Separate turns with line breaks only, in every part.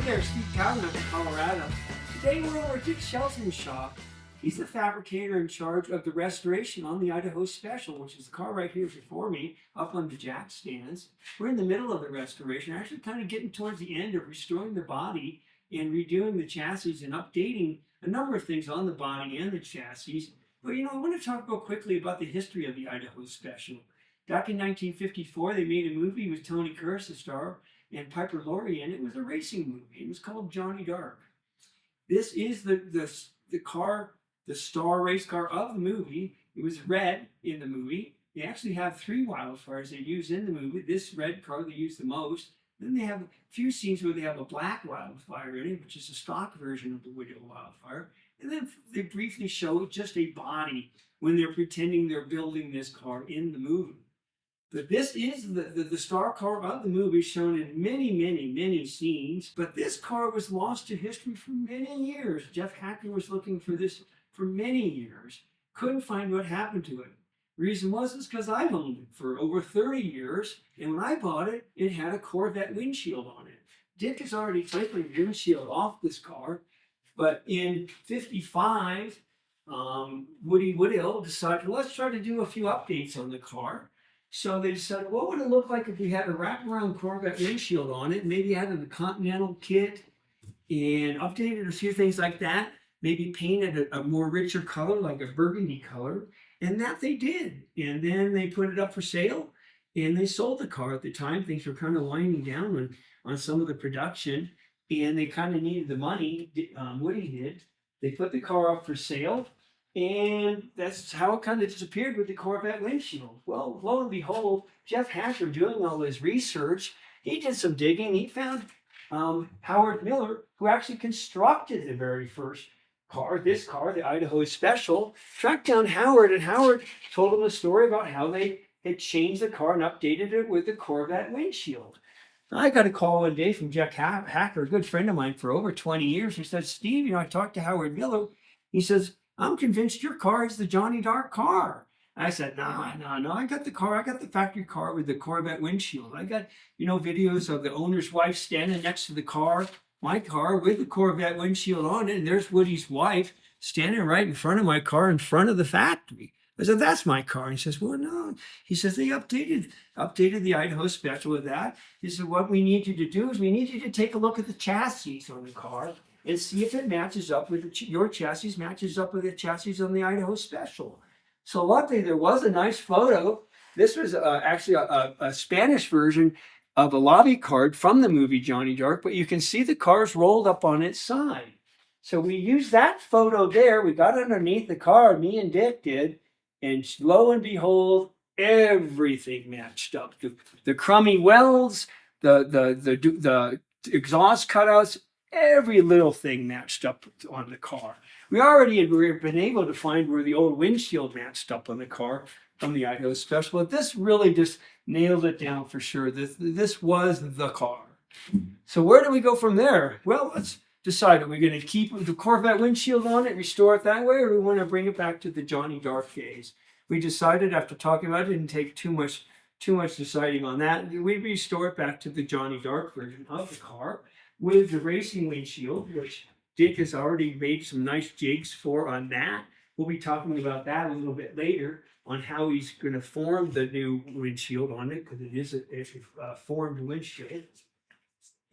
there, Steve Cowdin up in Colorado. Today we're over at Dick Shelton's shop. He's the fabricator in charge of the restoration on the Idaho Special, which is the car right here before me, up on the jack stands. We're in the middle of the restoration, actually kind of getting towards the end of restoring the body and redoing the chassis and updating a number of things on the body and the chassis. But you know, I want to talk real quickly about the history of the Idaho Special. Back in 1954, they made a movie with Tony Curtis, the star, and Piper Laurie, and it was a racing movie. It was called Johnny Dark. This is the car, the star race car of the movie. It was red in the movie. They actually have 3 wildfires they use in the movie. This red car they use the most. Then they have a few scenes where they have a black wildfire in it, which is a stock version of the Woodill Wildfire. And then they briefly show just a body when they're pretending they're building this car in the movie. But this is the star car of the movie, shown in many scenes. But this car was lost to history for many years. Jeff Hacker was looking for this for many years. Couldn't find what happened to it. Reason was because I've owned it for over 30 years. And when I bought it, it had a Corvette windshield on it. Dick has already taken the windshield off this car. But in '55, Woodill decided, let's try to do a few updates on the car. So they decided, what would it look like if we had a wraparound Corvette windshield on it, maybe added a Continental kit and updated a few things like that, maybe painted a more richer color, like a burgundy color, and that they did. And then they put it up for sale, and they sold the car. At the time, things were kind of winding down on some of the production, and they kind of needed the money, Woody did. They put the car up for sale, and that's how it kind of disappeared with the Corvette windshield. Well, lo and behold, Jeff Hacker, doing all his research, he did some digging. He found Howard Miller, who actually constructed the very first car, this car, the Idaho Special. Tracked down Howard, and Howard told him a story about how they had changed the car and updated it with the Corvette windshield. I got a call one day from Jeff Hacker, a good friend of mine for over 20 years. He said, Steve, you know, I talked to Howard Miller. He says, I'm convinced your car is the Johnny Dark car. I said, no, I got the car. I got the factory car with the Corvette windshield. I got, you know, videos of the owner's wife standing next to the car, my car with the Corvette windshield on it. And there's Woody's wife standing right in front of my car in front of the factory. I said, that's my car. And he says, well, no. He says, they updated the Idaho Special with that. He said, what we need you to do is we need you to take a look at the chassis on the car and see if it matches up with your chassis, matches up with the chassis on the Idaho Special. So luckily, there was a nice photo. This was actually a Spanish version of a lobby card from the movie Johnny Dark, but you can see the car's rolled up on its side. So we used that photo there. We got underneath the car, me and Dick did, and lo and behold, everything matched up. The crummy welds, the exhaust cutouts, every little thing matched up on the car. We already had been able to find where the old windshield matched up on the car from the Idaho Special, but this really just nailed it down for sure. This was the car. So where do we go from there? Well, let's decide. Are we going to keep the Corvette windshield on it, restore it that way, or do we want to bring it back to the Johnny Dark days? We decided after talking about it, didn't take too much deciding on that. We restore it back to the Johnny Dark version of the car with the racing windshield, which Dick has already made some nice jigs for on that. We'll be talking about that a little bit later on how he's going to form the new windshield on it, because it is a formed windshield.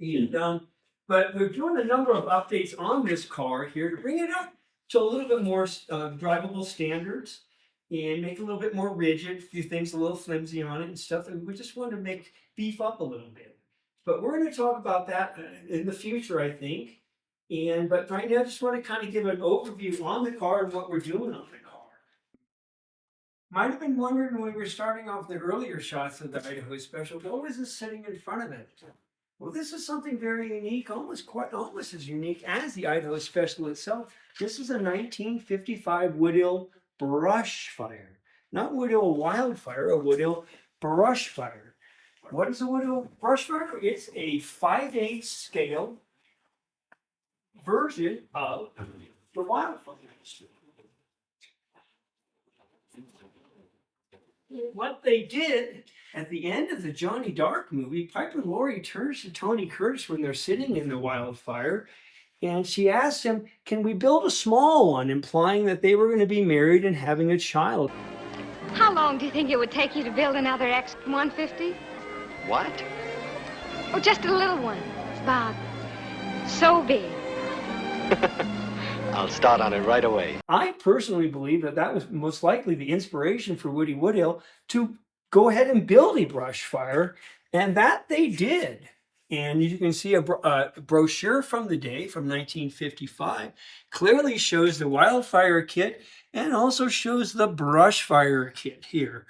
And, but we're doing a number of updates on this car here to bring it up to a little bit more drivable standards and make it a little bit more rigid, a few things a little flimsy on it and stuff. And we just want to beef up a little bit. But we're going to talk about that in the future, I think. But right now, I just want to kind of give an overview on the car and what we're doing on the car. Might have been wondering when we were starting off the earlier shots of the Idaho Special, what was this sitting in front of it? Well, this is something very unique, almost as unique as the Idaho Special itself. This is a 1955 Woodill Brushfire, not Woodill Wildfire, a Woodill Brushfire. What is a Woodill Brushfire? It's a 5/8 scale version of the Wildfire. What they did At the end of the Johnny Dark movie, Piper Laurie turns to Tony Curtis when they're sitting in the wildfire, and she asks him, "Can we build a small one?" implying that they were going to be married and having a child.
How long do you think it would take you to build another X-150?
What?
Oh, just a little one. It's about so big.
I'll start on it right away.
I personally believe that that was most likely the inspiration for Woody Woodill to go ahead and build a brush fire, and that they did. And you can see a brochure from the day from 1955 clearly shows the wildfire kit and also shows the brush fire kit here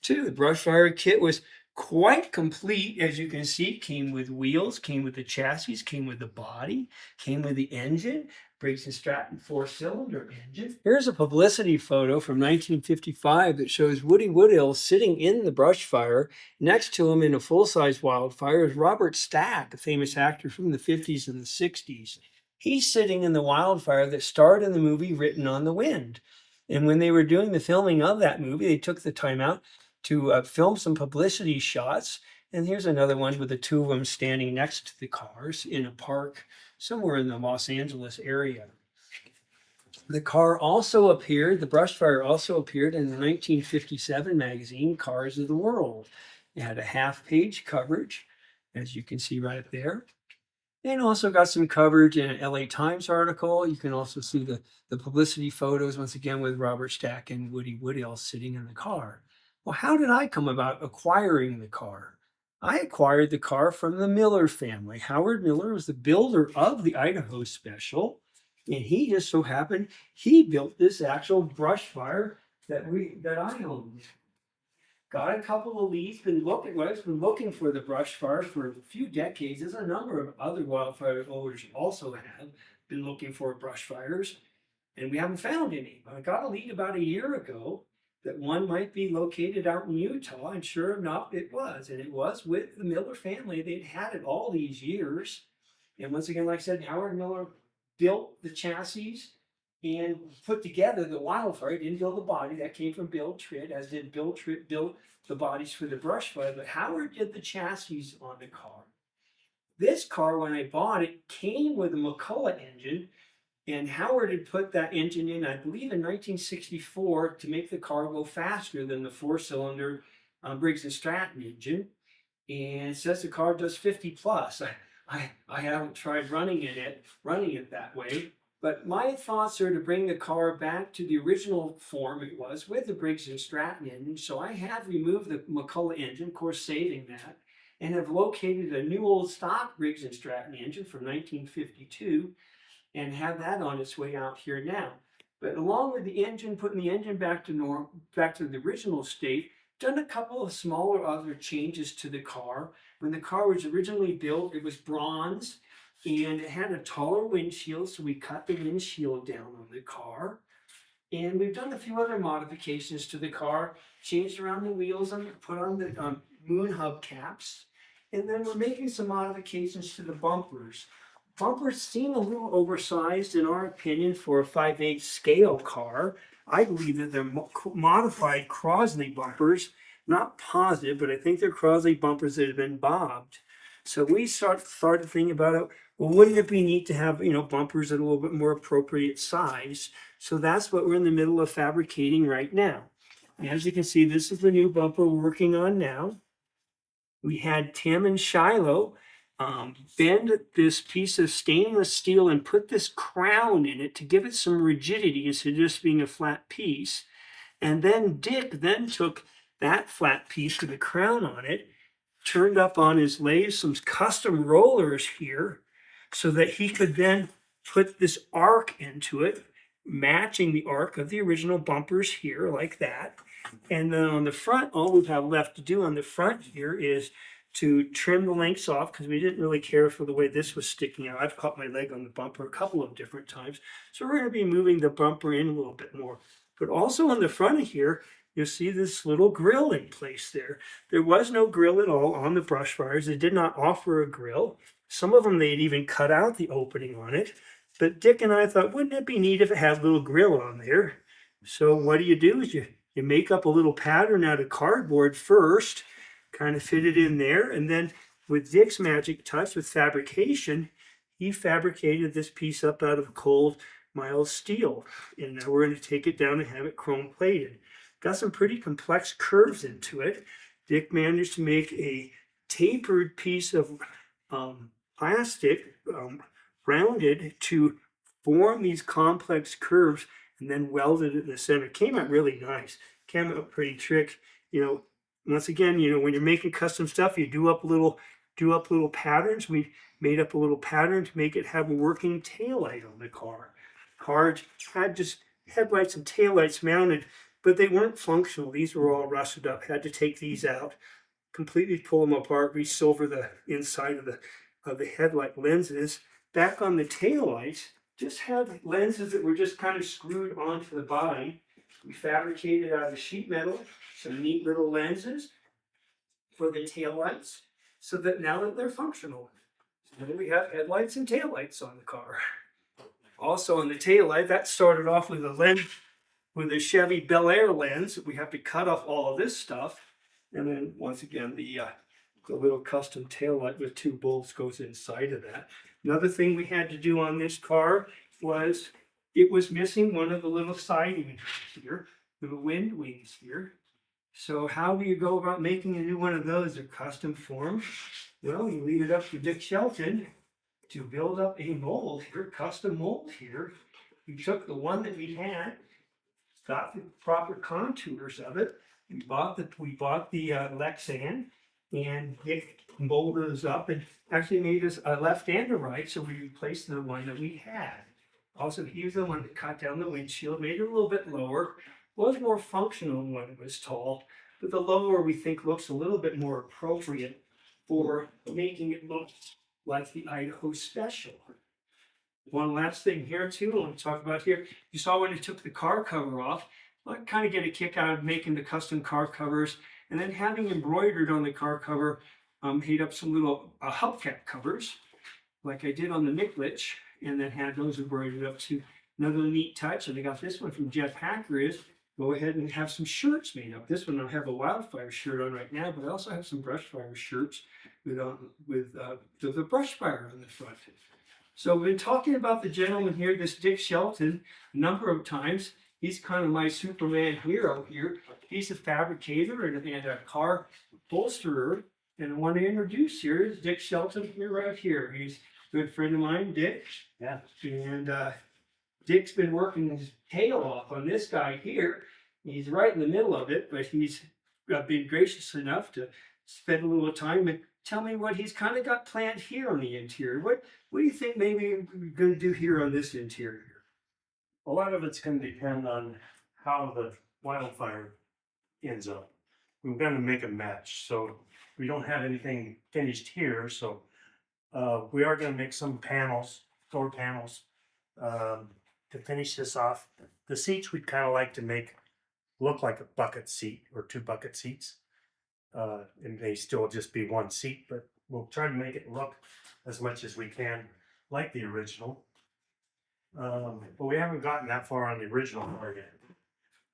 too. The brush fire kit was quite complete, as you can see. Came with wheels, came with the chassis, came with the body, came with the engine, Briggs & Stratton 4-cylinder engine. Here's a publicity photo from 1955 that shows Woody Woodill sitting in the brush fire. Next to him in a full-size wildfire is Robert Stack, a famous actor from the 50s and the 60s. He's sitting in the wildfire that starred in the movie Written on the Wind. And when they were doing the filming of that movie, they took the time out to film some publicity shots. And here's another one with the two of them standing next to the cars in a park somewhere in the Los Angeles area. The car also appeared, the brush fire also appeared in the 1957 magazine, Cars of the World. It had a half-page coverage, as you can see right there. And also got some coverage in an LA Times article. You can also see the publicity photos, once again, with Robert Stack and Woody Woodill sitting in the car. Well, how did I come about acquiring the car? I acquired the car from the Miller family. Howard Miller was the builder of the Idaho Special, and he just so happened he built this actual brush fire that I own. Got a couple of leads. Been looking for the brush fire for a few decades. There's a number of other wildfire owners also have been looking for brush fires, and we haven't found any. I got a lead about a year ago that one might be located out in Utah, and sure enough, it was. And it was with the Miller family. They'd had it all these years. And once again, like I said, Howard Miller built the chassis and put together the wildfire. He didn't build the body. That came from Bill Tritt, as did Bill Tritt built the bodies for the brush fire. But Howard did the chassis on the car. This car, when I bought it, came with a McCulloch engine. And Howard had put that engine in, I believe, in 1964 to make the car go faster than the 4-cylinder Briggs & Stratton engine. And it says the car does 50 plus. I haven't tried running it that way. But my thoughts are to bring the car back to the original form it was with the Briggs & Stratton engine. So I have removed the McCulloch engine, of course saving that, and have located a new old stock Briggs & Stratton engine from 1952. And have that on its way out here now. But along with the engine, putting the engine back to the original state, done a couple of smaller other changes to the car. When the car was originally built, it was bronze, and it had a taller windshield, so we cut the windshield down on the car. And we've done a few other modifications to the car, changed around the wheels and put on the moon hubcaps. And then we're making some modifications to the bumpers. Bumpers seem a little oversized, in our opinion, for a 5/8 scale car. I believe that they're modified Crosley bumpers, not positive, but I think they're Crosley bumpers that have been bobbed. So we started thinking about it. Well, wouldn't it be neat to have, bumpers at a little bit more appropriate size? So that's what we're in the middle of fabricating right now. And as you can see, this is the new bumper we're working on now. We had Tim and Shiloh bend this piece of stainless steel and put this crown in it to give it some rigidity instead of just being a flat piece. And then Dick took that flat piece with the crown on it, turned up on his lathe some custom rollers here so that he could then put this arc into it, matching the arc of the original bumpers here like that. And then on the front, all we have left to do on the front here is to trim the lengths off, because we didn't really care for the way this was sticking out. I've caught my leg on the bumper a couple of different times. So we're going to be moving the bumper in a little bit more. But also on the front of here, you'll see this little grill in place there. There was no grill at all on the brush fires. They did not offer a grill. Some of them, they'd even cut out the opening on it. But Dick and I thought, wouldn't it be neat if it had a little grill on there? So what do? Is you make up a little pattern out of cardboard first, kind of fitted in there. And then with Dick's magic touch with fabrication, he fabricated this piece up out of cold, mild steel. And now we're going to take it down and have it chrome plated. Got some pretty complex curves into it. Dick managed to make a tapered piece of plastic, rounded to form these complex curves, and then welded it in the center. Came out really nice. Came out pretty trick. You know, once again, you know, when you're making custom stuff, you do up little patterns. We made up a little pattern to make it have a working taillight on the car. Car had just headlights and taillights mounted, but they weren't functional. These were all rusted up. Had to take these out, completely pull them apart, resilver the inside of the headlight lenses. Back on the taillights, just had lenses that were just kind of screwed onto the body. We fabricated out of sheet metal some neat little lenses for the taillights, so that now that they're functional. So then we have headlights and taillights on the car. Also on the taillight, that started off with a lens, with a Chevy Bel Air lens. We have to cut off all of this stuff. And then once again, the little custom taillight with 2 bolts goes inside of that. Another thing we had to do on this car was it was missing one of the little side wings here, the wind wings here. So how do you go about making a new one of those? They're custom formed. Well, you leave it up to Dick Shelton to build up a mold here, custom mold here. We took the one that we had, got the proper contours of it. We bought the Lexan, and Dick molded us up and actually made us a left and a right, so we replaced the one that we had. Also, he was the one that cut down the windshield, made it a little bit lower. Was more functional when it was tall, but the lower we think looks a little bit more appropriate for making it look like the Idaho Special. One last thing here too, I want to talk about here. You saw when I took the car cover off, I kind of get a kick out of making the custom car covers, and then having embroidered on the car cover, made up some little hubcap covers, like I did on the Miklich, and then had those embroidered up too. Another neat touch, and I got this one from Jeff Hacker, is go ahead and have some shirts made up. This one I have a Wildfire shirt on right now, but I also have some Brushfire shirts with the Brushfire on the front. So we've been talking about the gentleman here, this Dick Shelton, a number of times. He's kind of my Superman hero here. He's a fabricator and a car upholsterer. And I want to introduce here is Dick Shelton here, right here. He's a good friend of mine, Dick.
Yeah.
And Dick's been working his tail off on this guy here. He's right in the middle of it, but he's been gracious enough to spend a little time and tell me what he's kind of got planned here on the interior. What do you think maybe we're going to do here on this interior?
A lot of it's going to depend on how the Wildfire ends up. We're going to make a match, so we don't have anything finished here. So we are going to make some panels, door panels, to finish this off. The seats we'd kind of like to make look like a bucket seat or 2 bucket seats. It may still just be 1 seat, but we'll try to make it look as much as we can like the original. But we haven't gotten that far on the original car yet.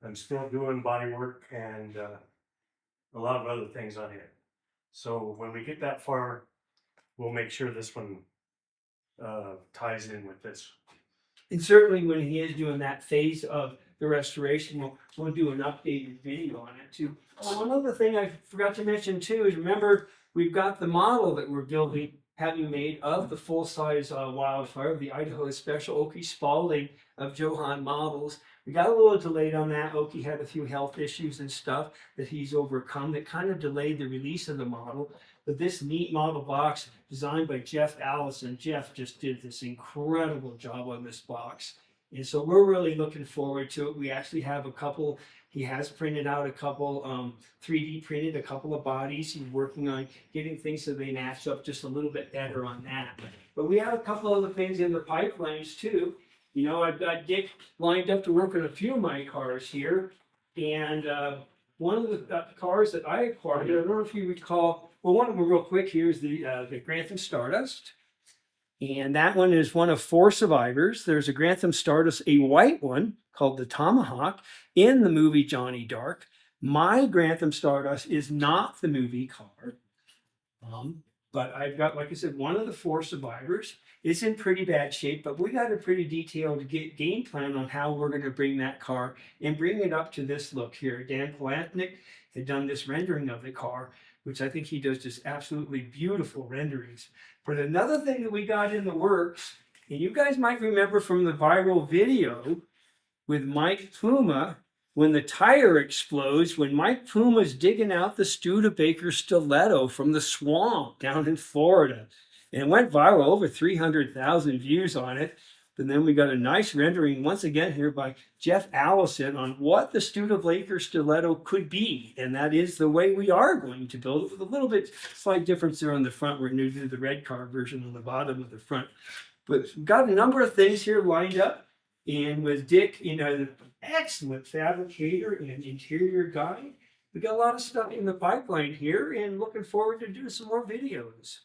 I'm still doing body work and a lot of other things on it. So when we get that far, we'll make sure this one ties in with this.
And certainly when he is doing that phase of the restoration, we'll do an updated video on it too. Oh, one other thing I forgot to mention too is, remember, we've got the model that we're building, having made of the full-size Wildfire, the Idaho Special Okie Spalding of Johan Models. We got a little delayed on that. Okie had a few health issues and stuff that he's overcome that kind of delayed the release of the model. But this neat model box designed by Jeff Allison. Jeff just did this incredible job on this box. And so we're really looking forward to it. We actually have a couple, he has printed out a couple, 3D printed a couple of bodies. He's working on getting things so they match up just a little bit better on that. But we have a couple other things in the pipelines too. You know, I've got Dick lined up to work on a few of my cars here. And one of the cars that I acquired, I don't know if you recall, well, one of them real quick here is the Grantham Stardust. And that one is one of 4 survivors. There's a Grantham Stardust, a white one called the Tomahawk in the movie Johnny Dark. My Grantham Stardust is not the movie car. But I've got, like I said, one of the 4 survivors. It's in pretty bad shape, but we got a pretty detailed game plan on how we're going to bring that car and bring it up to this look here. Dan Palatnik had done this rendering of the car, which I think he does just absolutely beautiful renderings. But another thing that we got in the works, and you guys might remember from the viral video with Mike Puma, when the tire explodes, when Mike Puma's digging out the Studebaker stiletto from the swamp down in Florida. And it went viral, over 300,000 views on it. And then we got a nice rendering once again here by Jeff Allison on what the Studebaker stiletto could be. And that is the way we are going to build it, with a little bit slight difference there on the front. We're going to do the red car version on the bottom of the front. But we've got a number of things here lined up. And with Dick, you know, an excellent fabricator and interior guy, we got a lot of stuff in the pipeline here, and looking forward to doing some more videos.